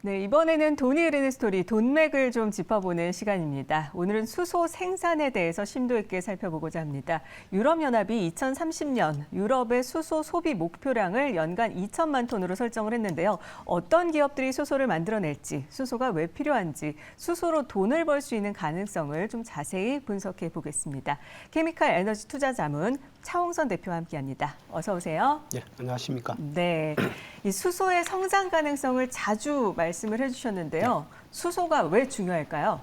네, 이번에는 돈이 흐르는 스토리, 돈맥을 좀 짚어보는 시간입니다. 오늘은 수소 생산에 대해서 심도 있게 살펴보고자 합니다. 유럽연합이 2030년 유럽의 수소 소비 목표량을 연간 2천만 톤으로 설정을 했는데요. 어떤 기업들이 수소를 만들어낼지, 수소가 왜 필요한지, 수소로 돈을 벌 수 있는 가능성을 좀 자세히 분석해 보겠습니다. 케미칼 에너지 투자 자문 차홍선 대표와 함께합니다. 어서 오세요. 네, 안녕하십니까. 네, 이 수소의 성장 가능성을 자주 말씀을 해주셨는데요. 수소가 왜 중요할까요?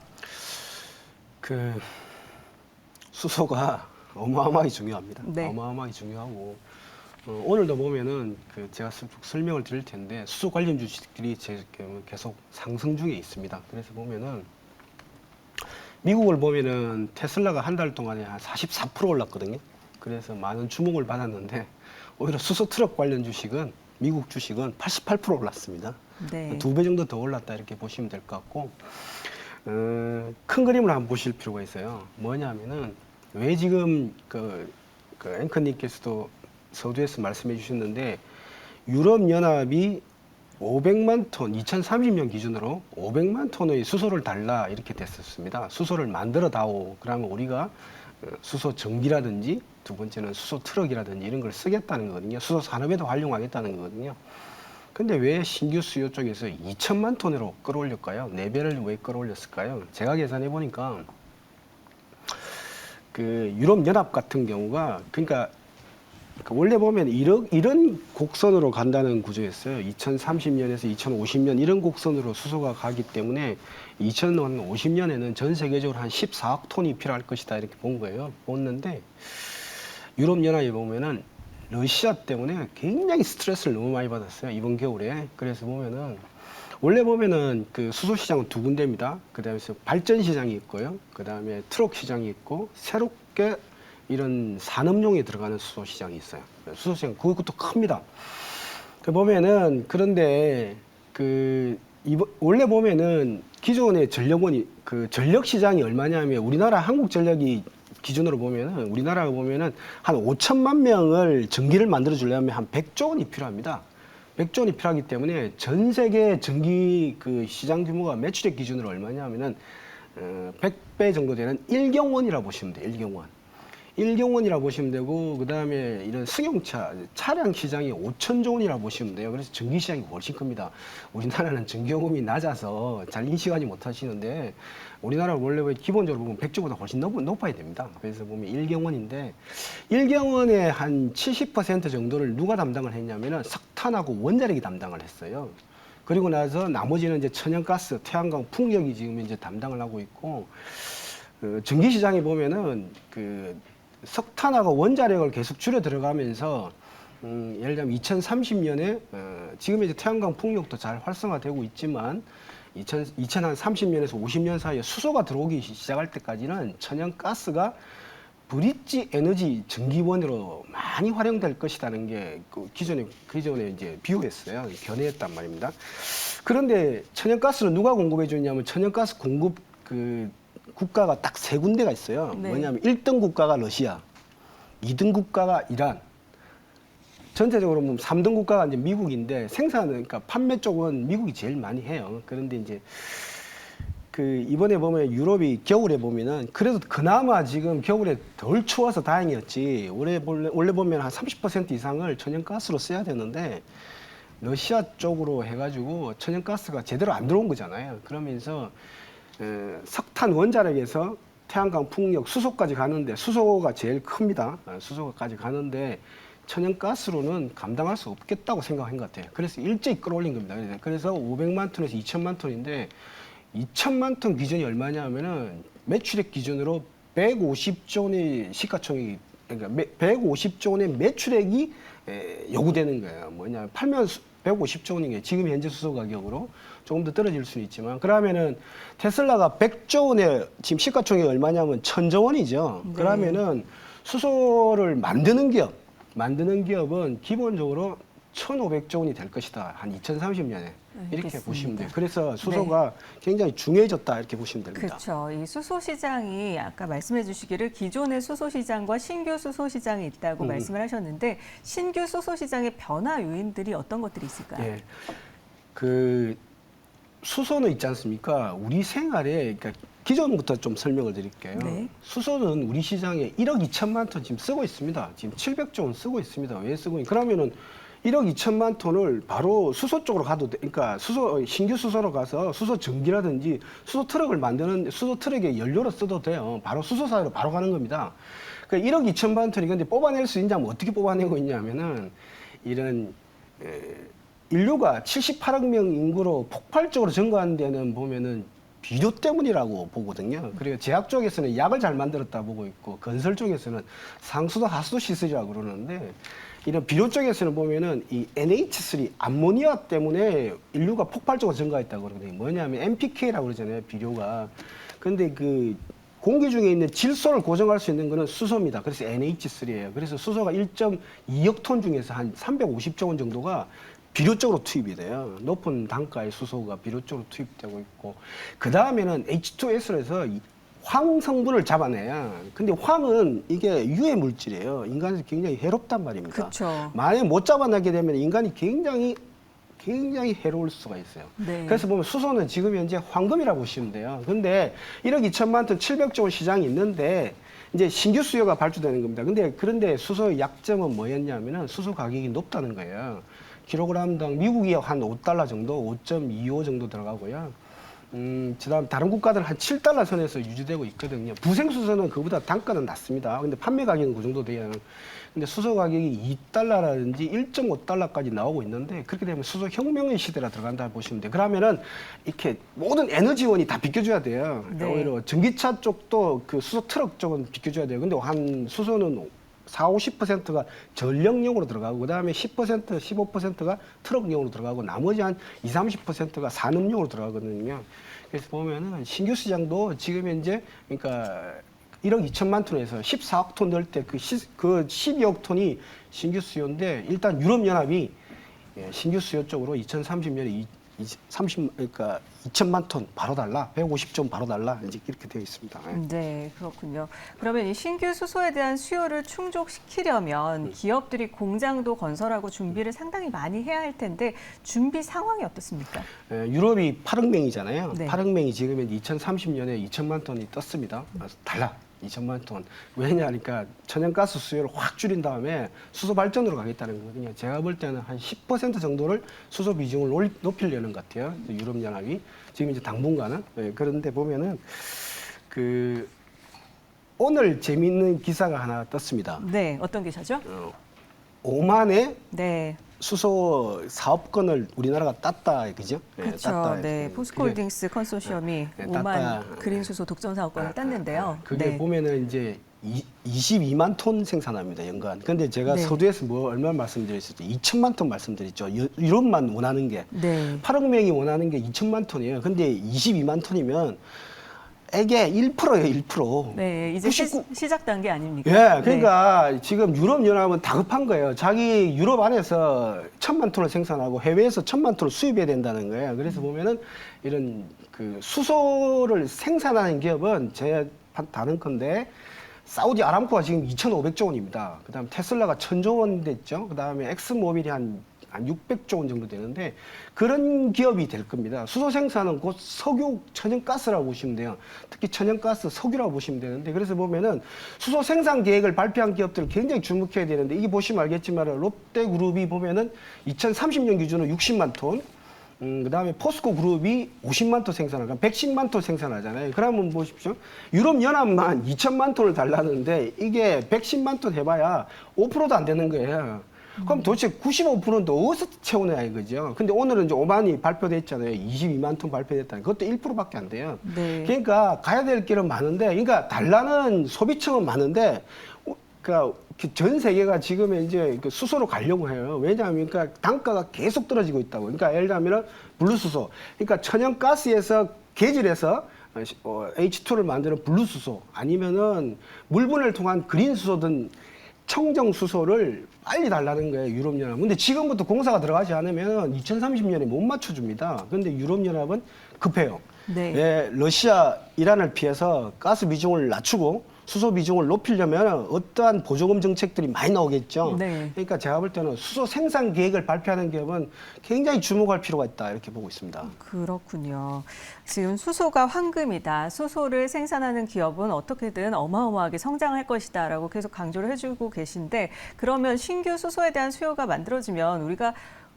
수소가 어마어마하게 중요합니다. 네. 어마어마하게 중요하고 오늘도 보면은 제가 쭉 설명을 드릴 텐데 수소 관련 주식들이 계속 상승 중에 있습니다. 그래서 보면은 미국을 보면은 테슬라가 한 달 동안에 한 44% 올랐거든요. 그래서 많은 주목을 받았는데 오히려 수소 트럭 관련 주식은 미국 주식은 88% 올랐습니다. 네. 2배 정도 더 올랐다 이렇게 보시면 될 것 같고 큰 그림을 한번 보실 필요가 있어요. 뭐냐면은 왜 지금 앵커님께서도 서두에서 말씀해 주셨는데 유럽연합이 500만 톤, 2030년 기준으로 500만 톤의 수소를 달라 이렇게 됐었습니다. 수소를 만들어 다오. 그러면 우리가 수소 전기라든지 두 번째는 수소 트럭이라든지 이런 걸 쓰겠다는 거거든요. 수소 산업에도 활용하겠다는 거거든요. 근데 왜 신규 수요 쪽에서 2천만 톤으로 끌어올렸까요? 4배를 왜 끌어올렸을까요? 제가 계산해 보니까 유럽연합 같은 경우가 그러니까 원래 보면 이런 곡선으로 간다는 구조였어요. 2030년에서 2050년 이런 곡선으로 수소가 가기 때문에 2050년에는 전 세계적으로 한 14억 톤이 필요할 것이다 이렇게 본 거예요. 봤는데 유럽연합에 보면은 러시아 때문에 굉장히 스트레스를 너무 많이 받았어요. 이번 겨울에. 그래서 보면은 원래 보면은 수소 시장은 두 군데입니다. 그다음에 발전 시장이 있고요. 그다음에 트럭 시장이 있고 새롭게 이런 산업용에 들어가는 수소 시장이 있어요. 수소 시장 그것도 큽니다. 보면은 그런데 원래 보면은 기존의 전력원이 전력 시장이 얼마냐면 우리나라 한국전력이 기준으로 보면은 우리나라가 보면은 한 5천만 명을 전기를 만들어 주려면 한 100조 원이 필요합니다. 100조 원이 필요하기 때문에 전 세계 전기 시장 규모가 매출액 기준으로 얼마냐면은 100배 정도 되는 1경원이라 보시면 돼요. 1경원. 1경원이라 보시면 되고 그다음에 이런 승용차 차량 시장이 5천조 원이라 보시면 돼요. 그래서 전기 시장이 훨씬 큽니다. 우리나라는 전기요금이 낮아서 잘 인식하지 못하시는데 우리나라는 원래 기본적으로 보면 100조보다 훨씬 높아야 됩니다. 그래서 보면 1경원인데 1경원의 한 70% 정도를 누가 담당을 했냐면은 석탄하고 원자력이 담당을 했어요. 그리고 나서 나머지는 이제 천연가스, 태양광, 풍력이 지금 이제 담당을 하고 있고 전기 시장에 보면은 석탄하고 원자력을 계속 줄여 들어가면서 예를 들면 2030년에 지금 이제 태양광 풍력도 잘 활성화되고 있지만 2030년에서 50년 사이에 수소가 들어오기 시작할 때까지는 천연가스가 브릿지 에너지 전기원으로 많이 활용될 것이라는 게 기존에 이제 비유했어요. 견해했단 말입니다. 그런데 천연가스를 누가 공급해 주냐면 천연가스 공급 국가가 딱 세 군데가 있어요. 네. 뭐냐면 1등 국가가 러시아, 2등 국가가 이란, 전체적으로 보면 3등 국가가 이제 미국인데 그러니까 판매 쪽은 미국이 제일 많이 해요. 그런데 이제 이번에 보면 유럽이 겨울에 보면은 그래도 그나마 지금 겨울에 덜 추워서 다행이었지. 원래 보면 한 30% 이상을 천연가스로 써야 되는데 러시아 쪽으로 해가지고 천연가스가 제대로 안 들어온 거잖아요. 그러면서 석탄 원자력에서 태양광, 풍력, 수소까지 가는데 수소가 제일 큽니다. 수소까지 가는데 천연가스로는 감당할 수 없겠다고 생각한 것 같아요. 그래서 일제히 끌어올린 겁니다. 그래서 500만 톤에서 2천만 톤인데 2천만 톤 기준이 얼마냐면은 매출액 기준으로 150조 원의 시가총액이 그러니까 150조 원의 매출액이 요구되는 거예요. 뭐냐 팔면 150조 원인 게 지금 현재 수소 가격으로 조금 더 떨어질 수는 있지만 그러면은 테슬라가 100조 원의 지금 시가총액이 얼마냐면 1000조 원이죠. 네. 그러면은 수소를 만드는 기업은 기본적으로 1,500조 원이 될 것이다. 한 2030년에. 이렇게 알겠습니다. 보시면 돼요. 그래서 수소가 굉장히 중요해졌다 이렇게 보시면 됩니다. 그렇죠. 이 수소 시장이 아까 말씀해 주시기를 기존의 수소 시장과 신규 수소 시장이 있다고 말씀을 하셨는데 신규 수소 시장의 변화 요인들이 어떤 것들이 있을까요? 예. 수소는 있지 않습니까? 우리 생활에 그러니까 기존부터 좀 설명을 드릴게요. 네. 수소는 우리 시장에 1억 2천만 톤 지금 쓰고 있습니다. 지금 700조 원 쓰고 있습니다. 왜 쓰고 있는? 그러면은 1억 2천만 톤을 바로 수소 쪽으로 가도 돼. 그러니까 신규 수소로 가서 수소 전기라든지 수소 트럭을 만드는 수소 트럭의 연료로 써도 돼요. 바로 수소사로 바로 가는 겁니다. 그러니까 1억 2천만 톤이 근데 뽑아낼 수 있냐면 어떻게 뽑아내고 있냐면은 이런 인류가 78억 명 인구로 폭발적으로 증가한 데는 보면은 비료 때문이라고 보거든요. 그리고 제약 쪽에서는 약을 잘 만들었다 보고 있고 건설 쪽에서는 상수도 하수도 시설이라고 그러는데 이런 비료 쪽에서는 보면은 이 NH3 암모니아 때문에 인류가 폭발적으로 증가했다고 그러거든요. 뭐냐면 NPK라고 그러잖아요. 비료가. 근데 그 공기 중에 있는 질소를 고정할 수 있는 거는 수소입니다. 그래서 NH3예요. 그래서 수소가 1.2억 톤 중에서 한 350조 원 정도가 비료 쪽으로 투입이 돼요. 높은 단가의 수소가 비료 쪽으로 투입되고 있고, 그 다음에는 H2S에서 황 성분을 잡아내야. 근데 황은 이게 유해 물질이에요. 인간에서 굉장히 해롭단 말입니다. 그렇죠. 만약에 못 잡아내게 되면 인간이 굉장히 해로울 수가 있어요. 네. 그래서 보면 수소는 지금 현재 황금이라고 보시면 돼요. 근데 1억 2천만 톤 700조 원 시장이 있는데 이제 신규 수요가 발주되는 겁니다. 그런데 수소의 약점은 뭐였냐면은 수소 가격이 높다는 거예요. 킬로그램당 미국이 한 5달러 정도, 5.25 정도 들어가고요. 그다음 다른 국가들은 한 7달러 선에서 유지되고 있거든요. 부생수소는 그보다 단가는 낮습니다. 근데 판매 가격은 그 정도 돼요. 근데 수소 가격이 2달러라든지 1.5달러까지 나오고 있는데 그렇게 되면 수소 혁명의 시대라 들어간다 보시면 돼요. 그러면은 이렇게 모든 에너지원이 다 비껴줘야 돼요. 네. 오히려 전기차 쪽도 그 수소 트럭 쪽은 비껴줘야 돼요. 근데 한 수소는 40~50%가 전력용으로 들어가고 그다음에 10%, 15%가 트럭용으로 들어가고 나머지 한 20~30%가 산업용으로 들어가거든요. 그래서 보면은 신규 시장도 지금 현재 그러니까 1억 2천만 톤에서 14억 톤 넣을 때 그 12억 톤이 신규 수요인데 일단 유럽연합이 신규 수요 쪽으로 2030년에 2천만 톤 바로 달라, 150조 바로 달라 이제 이렇게 되어 있습니다. 네, 그렇군요. 그러면 이 신규 수소에 대한 수요를 충족시키려면 기업들이 공장도 건설하고 준비를 상당히 많이 해야 할 텐데 준비 상황이 어떻습니까? 유럽이 8억 명이잖아요. 네. 8억 명이 지금 2030년에 2천만 톤이 떴습니다. 달라. 2천만 톤. 왜냐하니까 천연가스 수요를 확 줄인 다음에 수소 발전으로 가겠다는 거거든요. 제가 볼 때는 한 10% 정도를 수소 비중을 높이려는 것 같아요. 유럽연합이 지금 이제 당분간은. 그런데 보면은 그 오늘 재미있는 기사가 하나 떴습니다. 네, 어떤 기사죠? 오만에 네, 수소 사업권을 우리나라가 땄다, 그죠? 그렇죠. 네, 포스코홀딩스 컨소시엄이 네, 5만 땄다. 그린 수소 독점 사업권을 땄는데요. 그게 네. 보면은 이제 22만 톤 생산합니다, 연간. 근데 제가 네. 서두에서 얼마 말씀드렸었죠? 2천만 톤 말씀드렸죠. 유럽만 원하는 게. 네. 8억 명이 원하는 게 2천만 톤이에요. 근데 22만 톤이면 이게 1%예요, 1%. 네, 이제 99. 시작 단계 아닙니까? 예, 그러니까 지금 유럽연합은 다급한 거예요. 자기 유럽 안에서 1,000만 톤을 생산하고 해외에서 1,000만 톤을 수입해야 된다는 거예요. 그래서 보면은 이런 그 수소를 생산하는 기업은 제 다른 건데 사우디 아람코가 지금 2,500조 원입니다. 그다음 테슬라가 1,000조 원 됐죠. 그다음에 엑스모빌이 한 600조 원 정도 되는데 그런 기업이 될 겁니다. 수소 생산은 곧 석유, 천연가스라고 보시면 돼요. 특히 천연가스, 석유라고 보시면 되는데 그래서 보면은 수소 생산 계획을 발표한 기업들을 굉장히 주목해야 되는데 이게 보시면 알겠지만 롯데그룹이 보면은 2030년 기준으로 60만 톤, 그다음에 포스코 그룹이 50만 톤 생산하고 110만 톤 생산하잖아요. 그러면 보십시오. 유럽 연합만 2천만 톤을 달라는데 이게 110만 톤 해봐야 5%도 안 되는 거예요. 그럼 도대체 95%는 어디서 채우느냐 이거죠. 근데 오늘은 이제 5만이 발표됐잖아요. 22만 톤 발표됐다는 그것도 1%밖에 안 돼요. 네. 그러니까 가야 될 길은 많은데, 그러니까 달라는 소비층은 많은데, 그러니까 전 세계가 지금 이제 수소로 가려고 해요. 왜냐하면 그러니까 단가가 계속 떨어지고 있다고. 그러니까 예를 들면 블루수소, 그러니까 천연가스에서 개질해서 H2를 만드는 블루수소 아니면은 물분해를 통한 그린수소든 청정수소를 빨리 달라는 거예요, 유럽연합. 근데 지금부터 공사가 들어가지 않으면 2030년에 못 맞춰줍니다. 근데 유럽연합은 급해요. 네. 예, 러시아, 이란을 피해서 가스 비중을 낮추고 수소 비중을 높이려면 어떠한 보조금 정책들이 많이 나오겠죠. 네. 그러니까 제가 볼 때는 수소 생산 계획을 발표하는 기업은 굉장히 주목할 필요가 있다 이렇게 보고 있습니다. 그렇군요. 지금 수소가 황금이다. 수소를 생산하는 기업은 어떻게든 어마어마하게 성장할 것이다라고 계속 강조를 해주고 계신데 그러면 신규 수소에 대한 수요가 만들어지면 우리가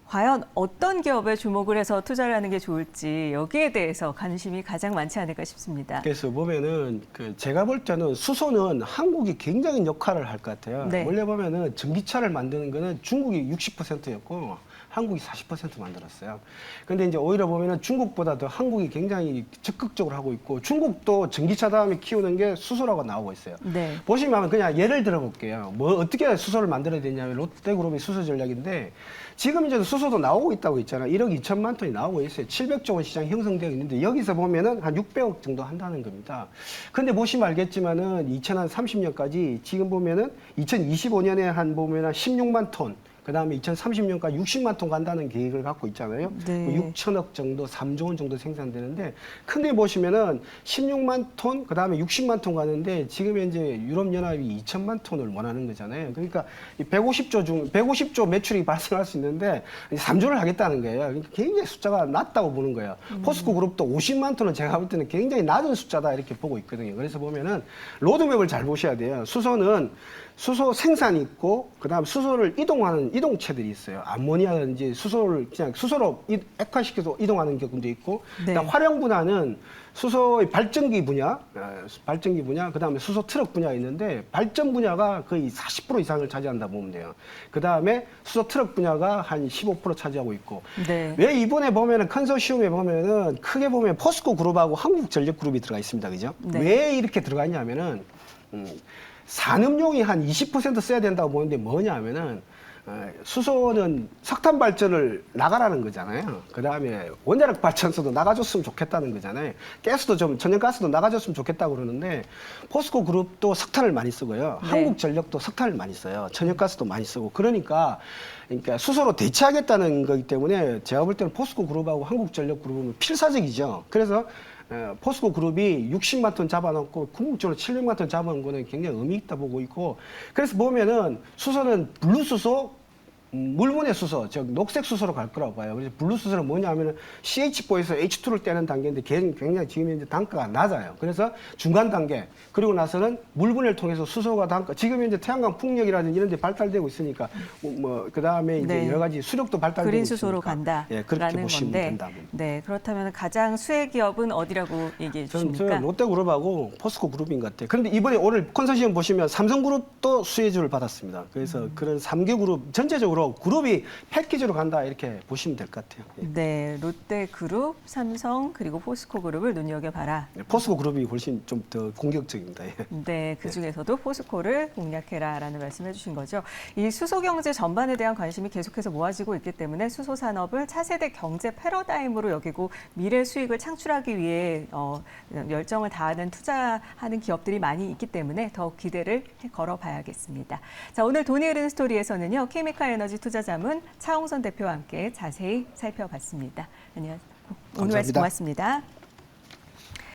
과연 어떤 기업에 주목을 해서 투자를 하는 게 좋을지 여기에 대해서 관심이 가장 많지 않을까 싶습니다. 그래서 보면은 제가 볼 때는 수소는 한국이 굉장히 역할을 할 것 같아요. 네. 원래 보면은 전기차를 만드는 거는 중국이 60%였고 한국이 40% 만들었어요. 근데 이제 오히려 보면은 중국보다 더 한국이 굉장히 적극적으로 하고 있고 중국도 전기차 다음에 키우는 게 수소라고 나오고 있어요. 네. 보시면 그냥 예를 들어 볼게요. 뭐 어떻게 수소를 만들어야 되냐면 롯데그룹의 수소 전략인데 지금 이제 수소도 나오고 있다고 있잖아요. 1억 2천만 톤이 나오고 있어요. 700조 원 시장 형성되어 있는데 여기서 보면은 한 600억 정도 한다는 겁니다. 근데 보시면 알겠지만은 2030년까지 지금 보면은 2025년에 한 보면 한 16만 톤 그 다음에 2030년까지 60만 톤 간다는 계획을 갖고 있잖아요. 네. 6천억 정도, 3조 원 정도 생산되는데, 큰데 보시면은 16만 톤, 그 다음에 60만 톤 가는데, 지금 현재 유럽연합이 2천만 톤을 원하는 거잖아요. 그러니까 150조 매출이 발생할 수 있는데, 3조를 하겠다는 거예요. 그러니까 굉장히 숫자가 낮다고 보는 거예요. 포스코 그룹도 50만 톤은 제가 볼 때는 굉장히 낮은 숫자다 이렇게 보고 있거든요. 그래서 보면은 로드맵을 잘 보셔야 돼요. 수소는 수소 생산이 있고 그다음 수소를 이동하는 이동체들이 있어요. 암모니아든지 수소를 그냥 수소로 액화시켜서 이동하는 경우도 있고 네. 그다음 활용 분야는 수소의 발전기 분야, 그다음에 수소 트럭 분야가 있는데 발전 분야가 거의 40% 이상을 차지한다 보면 돼요. 그다음에 수소 트럭 분야가 한 15% 차지하고 있고 네. 왜 이번에 보면은 컨소시엄에 보면은 크게 보면 포스코 그룹하고 한국전력그룹이 들어가 있습니다. 그죠? 네. 왜 이렇게 들어가 있냐면은 산업용이 한 20% 써야 된다고 보는데 뭐냐면은 수소는 석탄 발전을 나가라는 거잖아요. 그 다음에 원자력 발전소도 나가줬으면 좋겠다는 거잖아요. 가스도 좀 천연가스도 나가줬으면 좋겠다고 그러는데 포스코 그룹도 석탄을 많이 쓰고요. 네. 한국전력도 석탄을 많이 써요. 천연가스도 많이 쓰고 그러니까 수소로 대체하겠다는 거기 때문에 제가 볼 때는 포스코 그룹하고 한국전력 그룹은 필사적이죠. 그래서 포스코 그룹이 60만 톤 잡아놓고 궁극적으로 700만 톤 잡아놓은 거는 굉장히 의미 있다 보고 있고 그래서 보면은 수소는 블루수소 물분해 수소, 즉 녹색 수소로 갈 거라고 봐요. 그래서 블루 수소는 뭐냐면은 CH4에서 H2를 떼는 단계인데 걔는 굉장히 지금 현재 단가가 낮아요. 그래서 중간 단계 그리고 나서는 물분해를 통해서 수소가 단가 지금 현재 태양광 풍력이라든지 이런 데 발달되고 있으니까 뭐 그다음에 이제 네. 여러 가지 수력도 발달되고 그린 있으니까 수소로 간다라는 예, 그렇게 보시면 건데. 된다. 네, 그렇다면 가장 수혜 기업은 어디라고 얘기해 주십니까? 저는 롯데그룹하고 포스코그룹인 것 같아요. 그런데 이번에 오늘 컨소시엄 보시면 삼성그룹도 수혜주를 받았습니다. 그래서 그런 3개 그룹 전체적으로 그룹이 패키지로 간다 이렇게 보시면 될 것 같아요. 예. 네, 롯데그룹, 삼성 그리고 포스코그룹을 눈여겨봐라. 포스코그룹이 훨씬 좀 더 공격적입니다. 예. 네, 그 중에서도 포스코를 공략해라라는 말씀해 주신 거죠. 이 수소 경제 전반에 대한 관심이 계속해서 모아지고 있기 때문에 수소 산업을 차세대 경제 패러다임으로 여기고 미래 수익을 창출하기 위해 열정을 다하는 투자하는 기업들이 많이 있기 때문에 더욱 기대를 걸어봐야겠습니다. 자, 오늘 돈이 흐르는 스토리에서는요, 케미칼 에너지 투자자문 차홍선 대표와 함께 자세히 살펴봤습니다. 안녕하세요. 오늘 말씀 감사합니다. 고맙습니다.